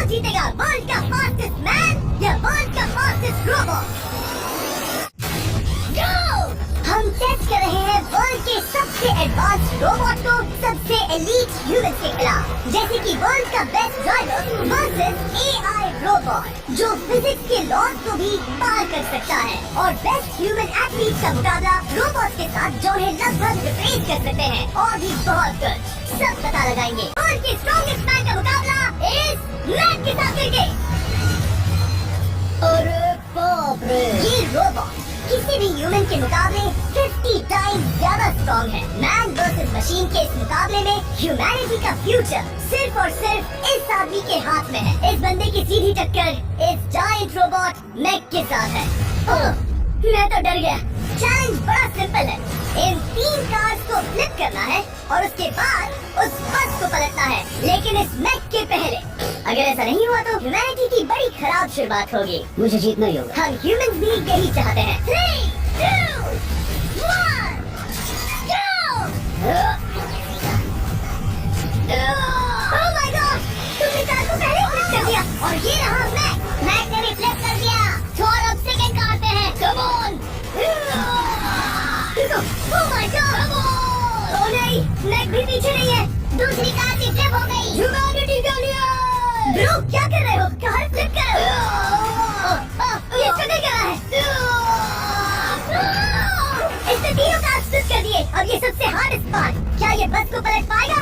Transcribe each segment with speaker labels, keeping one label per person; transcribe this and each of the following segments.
Speaker 1: जीतेगा, वर्ल्ड का fastest man या वर्ल्ड का फास्टेस्ट रोबोट? हम टेस्ट कर रहे हैं वर्ल्ड के सबसे एडवांस रोबोट को सबसे एलीट ह्यूमन के खिलाफ, जैसे कि वर्ल्ड का best driver versus AI robot जो फिजिक्स के लॉज को भी पार कर सकता है, और बेस्ट ह्यूमन एथलीट का मुकाबला रोबोट के साथ जो है लगभग रिप्लेस कर सकते हैं, और भी बहुत कुछ सब पता लगाएंगे। वर्ल्ड के स्ट्रॉन्गेस्ट मैन का मुकाबला इस मैन के साथ करके। अरे बाप रे, ये रोबोट किसी भी ह्यूमन के मुकाबले 50 टाइम्स ज्यादा स्ट्रॉन्ग है। मैन वर्सेस मशीन के इस मुकाबले में ह्यूमैनिटी का फ्यूचर सिर्फ और सिर्फ इस आदमी के हाथ में है। इस बंदे की सीधी टक्कर इस जायंट रोबोट मैक के साथ है। ओह, मैं तो डर गया। चैलेंज बड़ा सिंपल है, इन 3 कार्स को फ्लिप करना है और उसके बाद उस बस को पलटना है, लेकिन इस मैक के पहले। अगर ऐसा नहीं हुआ तो ह्यूमैनिटी की बड़ी खराब शुरुआत होगी। मुझे जीतना ही होगा। हम ह्यूमंस भी यही चाहते हैं। 3, 2, 1, go! Oh my God! तुमने कार को पहले फ्लिप कर दिया और ये रहा मैक ने भी फ्लिप कर दिया। थोड़ा अब सेकंड कार पे है। Come on! Oh my God! Come on! Oh नहीं, मैक भी पीछे नहीं है। दूसरी कार भी फ्लिप हो गई। ह्यूमैनिटी का लिया। ब्रो, क्या कर रहे हो? कार फ्लिप कर रहे हो? ये स्ट्रगल कर रहा है। इसने तीनों कार फ्लिप कर दिए। अब ये सबसे हार्डेस्ट पार्ट, क्या ये बस को पलट पाएगा?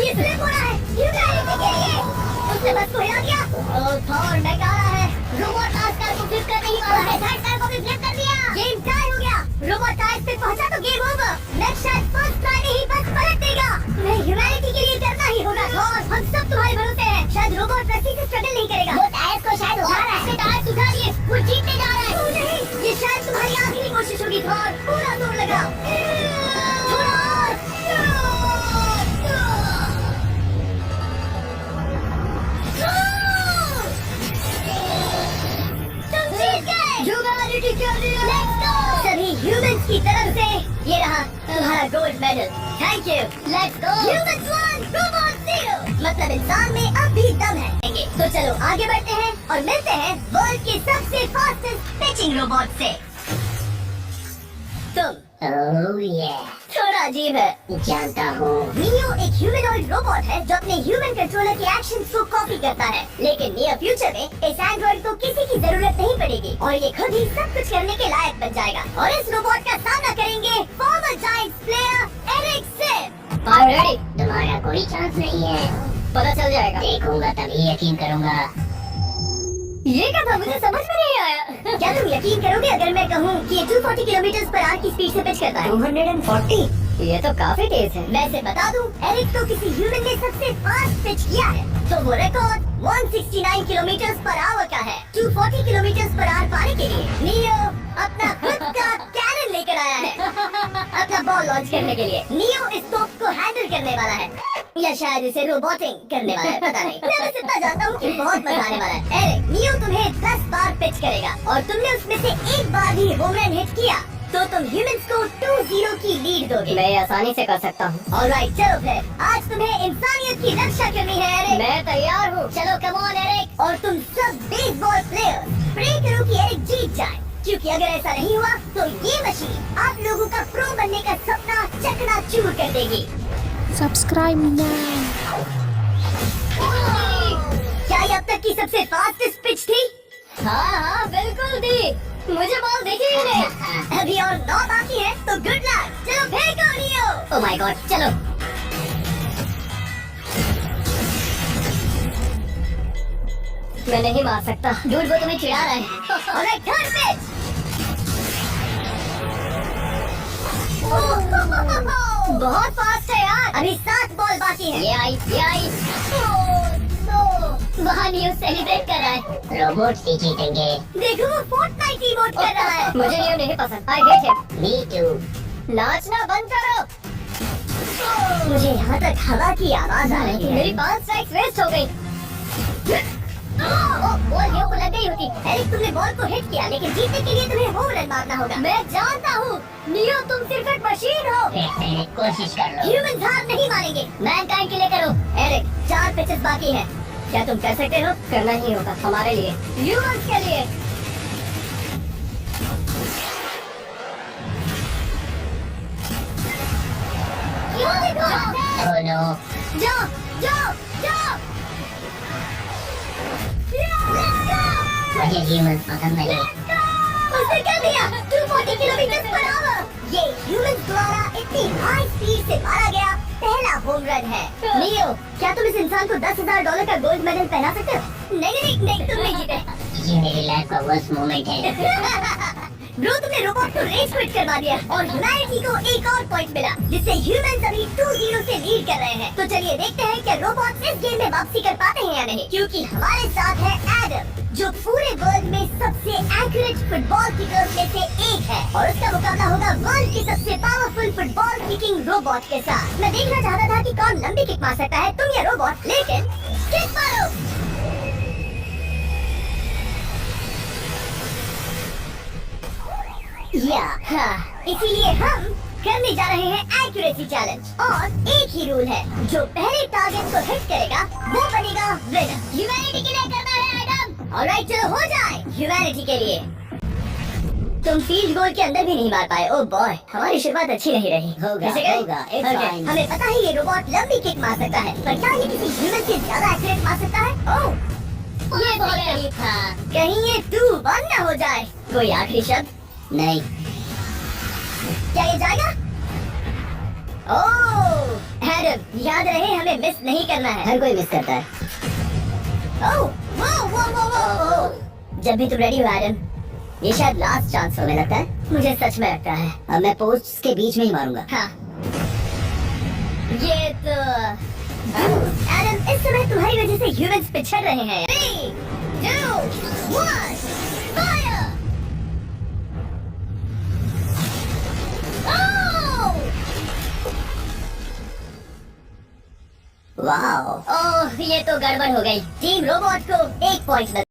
Speaker 1: ये फ्लिप हो रहा है ह्यूमैनिटी के लिए। उसने बस को हिला दिया। थॉर मैक आ रहा है। रोबोट आज कार को फ्लिप करने ही वाला है। थर्ड कार को भी फ्लिप कर दिया। गेम टाई हो गया। रोबोट टाइप पे पहुंचा तो गेम ओवर। मैक शायद फर्स्ट ट्राई में ही बस पलट देगा। नहीं, ह्यूमैनिटी के लिए करना ही होगा। थॉर, हम सब तुम्हारे भरोसे हैं। शायद रोबोट रस्सी से स्ट्रगल नहीं करेगा। वो टायर्स को शायद उठा रहा है। उसने टायर्स उठा लिए। वो जीतने जा रहा है। नहीं, ये शायद तुम्हारी आखिरी कोशिश होगी। थॉर, पूरा जोर लगाओ। थोड़ा और। तुम जीत गए। ह्यूमैनिटी के लिए लेट्स गो। सभी ह्यूमंस की तरफ से ये रहा तुम्हारा gold medal. Thank you. Let's go. Humans 1, robot 0। मतलब इंसान में अब भी दम है। तो चलो आगे बढ़ते हैं और मिलते हैं वर्ल्ड के सबसे फास्टेस्ट पिचिंग रोबोट से। तुम थोड़ा अजीब है,
Speaker 2: जानता हूँ।
Speaker 1: नियो एक ह्यूमनॉइड रोबोट है जो अपने ह्यूमन कंट्रोलर के एक्शंस को कॉपी करता है, लेकिन नियर फ्यूचर में इस एंड्रॉइड को किसी की जरूरत नहीं पड़ेगी और ये खुद ही सब कुछ करने के लायक बन जाएगा। और इस रोबोट का सामना करेंगे फॉर्मर जायंट्स प्लेयर एरिक सिप।
Speaker 2: ऑलरेडी तुम्हारा कोई चांस नहीं है।
Speaker 1: पता चल जाएगा।
Speaker 2: देखूंगा तभी यकीन करूंगा।
Speaker 1: ये क्या था, मुझे समझ में नहीं आया। क्या तुम यकीन करोगे अगर मैं कहूँ कि ये 240 किलोमीटर पर आवर की स्पीड से पिच करता है? 240? ये तो काफी तेज है। वैसे बता दूं, एरिक तो किसी ह्यूमन ने सबसे फास्ट पिच किया है, तो वो रिकॉर्ड 169 किलोमीटर पर आवर का है। 240 किलोमीटर पर आवर पाने के लिए नियो अपना खुद का कैनन लेकर आया है अपना बॉल लॉन्च करने के लिए। नियो इस तोप को हैंडल करने वाला है, या शायद इसे रोबोटिंग करने वाला है, पता नहीं। मैं बस इतना जानता हूँ कि बहुत मजा आने वाला है। एरिक, नियो तुम्हें 10 बार पिच करेगा और तुमने उसमें से एक बार भी होम रन हिट किया तो तुम ह्यूमंस को 2-0 की लीड दोगे।
Speaker 2: मैं आसानी से कर सकता हूँ।
Speaker 1: ऑलराइट, चलो फिर आज तुम्हें इंसानियत की रक्षा करनी है एरिक।
Speaker 2: मैं तैयार हूँ।
Speaker 1: चलो कम ऑन एरिक। और तुम सब बेसबॉल प्लेयर्स प्रे करो कि एरिक जीत जाए, क्योंकि अगर ऐसा नहीं हुआ तो ये मशीन आप लोगों का प्रो बनने का सपना चकनाचूर कर देगी।
Speaker 3: Subscribe now.
Speaker 1: क्या ये अब तक की सबसे फास्टेस्ट पिच थी?
Speaker 2: हाँ, बिल्कुल दी।
Speaker 1: मुझे बॉल देखी ही नहीं। अभी और 9 बाकी है, तो गुड लक। चलो फेंको नियो।
Speaker 2: ओह माय गॉड, चलो।
Speaker 1: मैं नहीं मार सकता,
Speaker 2: डूड वो तुम्हें चिढ़ा रहा है।
Speaker 1: Alright, third pitch. बहुत फास्ट है यार। अभी 7 बॉल बाकी है।
Speaker 2: ये आई।
Speaker 1: वहाँ न्यूज़ सेलिब्रेट कर रहा है।
Speaker 2: रोबोट ही जीतेंगे।
Speaker 1: देखो वो फोर्टनाइट इमोट कर रहा है।
Speaker 2: मुझे ये नहीं पसंद। I hate him. Me too.
Speaker 1: नाचना बंद करो। मुझे यहाँ तक हवा की आवाज आ रही है।
Speaker 2: मेरी 5 स्ट्राइक्स वेस्ट हो गई।
Speaker 1: बॉल ये को लग गई होती। एरिक तुमने बॉल को हिट किया, लेकिन जीतने के लिए तुम्हें होम रन मारना होगा। मैं जानता हूँ नियो, तुम क्रिकेट मशीन हो।
Speaker 2: कोशिश कर लो।
Speaker 1: ह्यूमंस हार नहीं मानेंगे। मैनकाइंड के लिए करो। एरिक 4 पिचेस बाकी हैं। क्या तुम कर सकते हो? करना ही होगा हमारे लिए, ह्यूमंस के लिए।
Speaker 2: Oh no.
Speaker 1: जाओ जाओ जाओ। Let's go!
Speaker 2: मुझे ह्यूमन पसंद नहीं।
Speaker 1: उसने क्या दिया? 240 किलोमीटर पर आवर। ये ह्यूमंस द्वारा इतनी हाई स्पीड से मारा गया पहला होम रन है। नियो, क्या तुम इस इंसान को $10,000 का गोल्ड मेडल पहना सकते हो? नहीं, तुम नहीं जीते।
Speaker 2: ये मेरी लाइफ का वर्स्ट मोमेंट है।
Speaker 1: ब्रो, तुमने रोबोट को रेस क्विट करवा दिया और ह्यूमैनिटी को एक और पॉइंट मिला, जिससे ह्यूमंस अभी 2-0 से लीड कर रहे हैं। तो चलिए देखते हैं कि रोबोट इस गेम में वापसी कर पाते हैं या नहीं, क्योंकि हमारे साथ है एडम, जो पूरे वर्ल्ड में सबसे एक्यूरेट फुटबॉल किकर में से एक है, और उसका मुकाबला होगा वर्ल्ड के सबसे पावरफुल फुटबॉल किकिंग रोबोट के साथ। मैं देखना चाहता था कि कौन लंबी किक मार सकता है, तुम या रोबोट, लेकिन किक मारो। इसीलिए हम करने जा रहे हैं एक्यूरेसी चैलेंज, और एक ही रूल है, जो पहले टारगेट को हिट करेगा वो बनेगा विनर। ह्यूमैनिटी के लिए करना है एडम। ऑलराइट, चलो हो जाए ह्यूमैनिटी के लिए। तुम फील्ड गोल के अंदर भी नहीं मार पाए। ओह बॉय, हमारी शुरुआत अच्छी नहीं रही।
Speaker 2: होगा, it's fine।
Speaker 1: हमें पता है ये रोबोट लंबी किक मार सकता है, पर क्या ये किसी ह्यूमन से ज्यादा एक्यूरेट मार सकता है? ओह,
Speaker 2: ये बहुत करीब था।
Speaker 1: कहीं ये 2-1 ना हो जाए। कोई आखिरी शब्द?
Speaker 2: नहीं।
Speaker 1: क्या ये जाएगा? ओह एडम, याद रहे हमें मिस नहीं करना है।
Speaker 2: हर कोई मिस करता है।
Speaker 1: ओह वो। जब भी तुम रेडी हो एडम, ये शायद लास्ट चांस हो।
Speaker 2: तुम्हें लगता है?
Speaker 1: मुझे सच में लगता है।
Speaker 2: अब मैं पोस्ट के बीच में ही मारूंगा।
Speaker 1: हाँ, ये तो एडम, इस समय तुम्हारी वजह से ह्यूमंस पिछड़ रहे हैं। 3, 2, 1, फायर!
Speaker 2: वाओ।
Speaker 1: ओह, ये तो गड़बड़ हो गई। टीम रोबोट को 1 पॉइंट